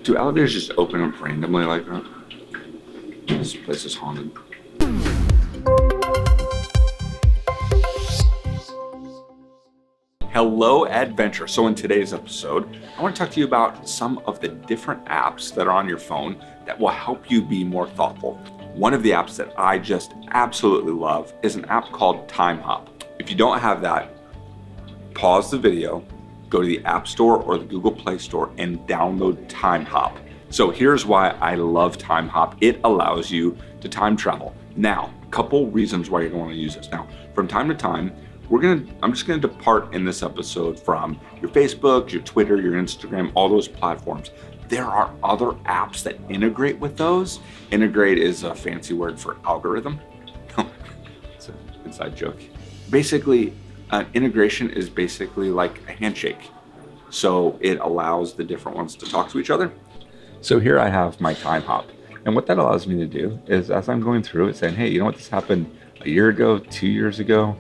Do elevators just open up randomly like that? This place is haunted. Hello, adventure. So in today's episode, I want to talk to you about some of the different apps that are on your phone that will help you be more thoughtful. One of the apps that I just absolutely love is an app called TimeHop. If you don't have that, pause the video, go to the App Store or the Google Play Store and download TimeHop. So here's why I love TimeHop. It allows you to time travel. Now, a couple reasons why you're going to use this. Now, from time to time, I'm just gonna depart in this episode from your Facebook, your Twitter, your Instagram, all those platforms. There are other apps that integrate with those. Integrate is a fancy word for algorithm. It's an inside joke. Basically, an integration is basically like a handshake. So it allows the different ones to talk to each other. So here I have my TimeHop. And what that allows me to do is as I'm going through it saying, hey, you know what, this happened a year ago, 2 years ago,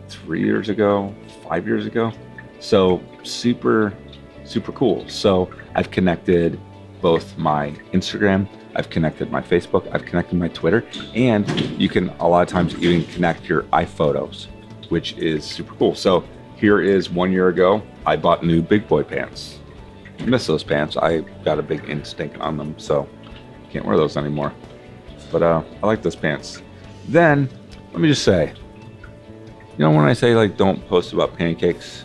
3 years ago, 5 years ago. So super cool. So I've connected both my Instagram, I've connected my Facebook, I've connected my Twitter, and you can a lot of times even connect your iPhotos, which is super cool. So here is 1 year ago, I bought new big boy pants. I miss those pants. I got a big ink stink on them, so can't wear those anymore. But I like those pants. Then, let me just say, you know, when I say like don't post about pancakes,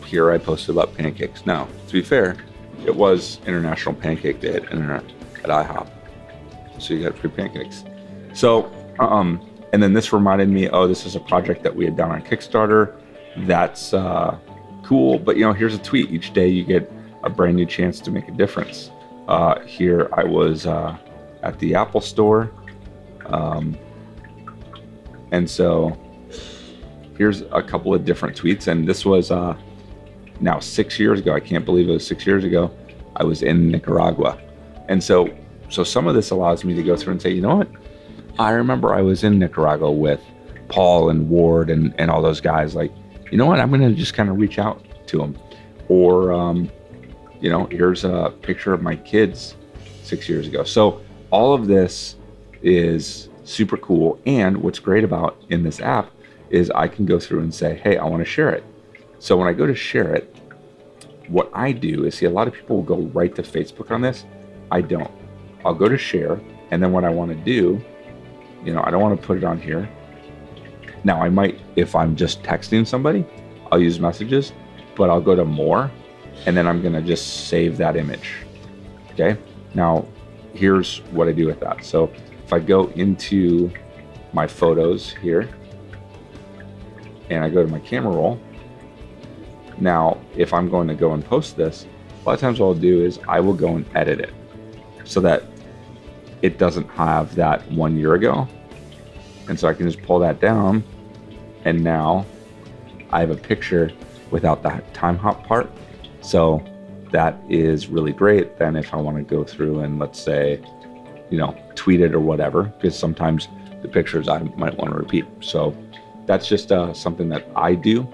here I posted about pancakes. Now, to be fair, it was International Pancake Day at IHOP, so you got free pancakes. So, and then this reminded me, oh, this is a project that we had done on Kickstarter. That's cool, but you know, here's a tweet. Each day you get a brand new chance to make a difference. Here I was at the Apple Store, and so here's a couple of different tweets, and this was now 6 years ago. I can't believe it was 6 years ago. I was in Nicaragua. And so some of this allows me to go through and say, you know what? I remember I was in Nicaragua with Paul and Ward and all those guys. Like, you know what? I'm going to just kind of reach out to them. Or, you know, here's a picture of my kids 6 years ago. So all of this is super cool. And what's great about in this app is I can go through and say, hey, I want to share it. So when I go to share it, what I do is, see, a lot of people will go right to Facebook on this. I don't. I'll go to share, and then what I want to do, you know, I don't want to put it on here. Now I might, if I'm just texting somebody, I'll use messages, but I'll go to more, and then I'm going to just save that image. Okay. Now here's what I do with that. So if I go into my photos here, and I go to my camera roll. Now, if I'm going to go and post this, a lot of times what I'll do is I will go and edit it so that it doesn't have that 1 year ago. And so I can just pull that down, and now I have a picture without the TimeHop part. So that is really great. Then if I want to go through and, let's say, you know, tweet it or whatever, because sometimes the pictures I might want to repeat. So that's just something that I do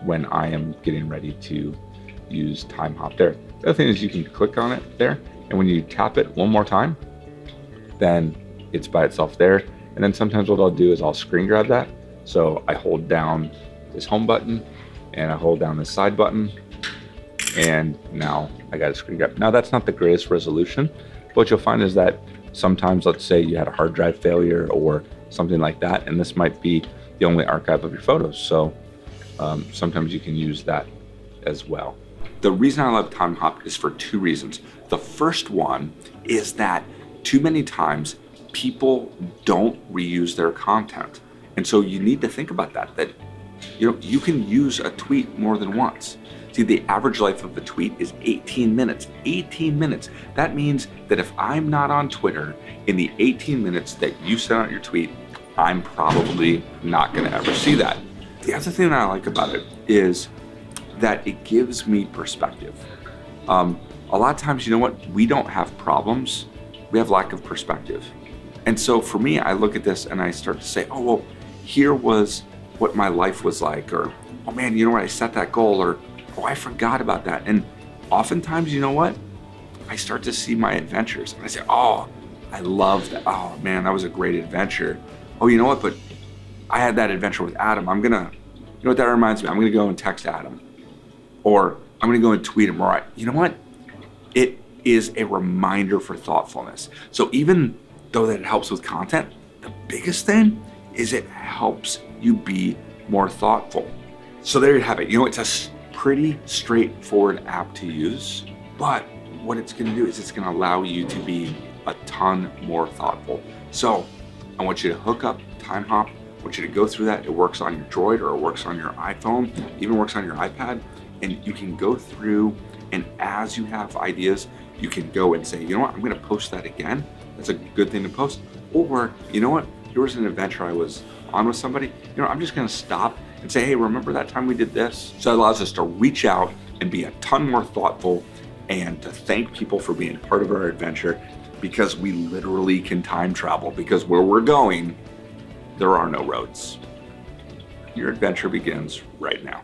when I am getting ready to use TimeHop there. The other thing is you can click on it there, and when you tap it one more time, then it's by itself there. And then sometimes what I'll do is I'll screen grab that. So I hold down this home button and I hold down this side button, and now I got a screen grab. Now that's not the greatest resolution, but what you'll find is that sometimes, let's say you had a hard drive failure or something like that, and this might be the only archive of your photos. So sometimes you can use that as well. The reason I love TimeHop is for two reasons. The first one is that too many times people don't reuse their content. And so you need to think about that you know, you can use a tweet more than once. See, the average life of a tweet is 18 minutes. 18 minutes. That means that if I'm not on Twitter in the 18 minutes that you sent out your tweet, I'm probably not going to ever see that. The other thing that I like about it is that it gives me perspective. A lot of times, you know what? We don't have problems. We have lack of perspective. And so for me, I look at this and I start to say, oh, well, here was what my life was like, or, oh man, you know what? I set that goal, or, oh, I forgot about that. And oftentimes, you know what? I start to see my adventures and I say, oh, I love that. Oh man, that was a great adventure. Oh, you know what? But I had that adventure with Adam. You know what that reminds me? I'm gonna go and text Adam, or I'm gonna go and tweet him. Or you know what? It is a reminder for thoughtfulness. So even though that it helps with content, the biggest thing is it helps you be more thoughtful. So there you have it. You know, it's a pretty straightforward app to use, but what it's gonna do is it's gonna allow you to be a ton more thoughtful. So I want you to hook up Timehop. I want you to go through that. It works on your Droid, or it works on your iPhone, even works on your iPad. And you can go through, and as you have ideas, you can go and say, you know what, I'm gonna post that again. That's a good thing to post. Or, you know what, here was an adventure I was on with somebody. You know, I'm just gonna stop and say, hey, remember that time we did this? So it allows us to reach out and be a ton more thoughtful, and to thank people for being part of our adventure, because we literally can time travel, because where we're going, there are no roads. Your adventure begins right now.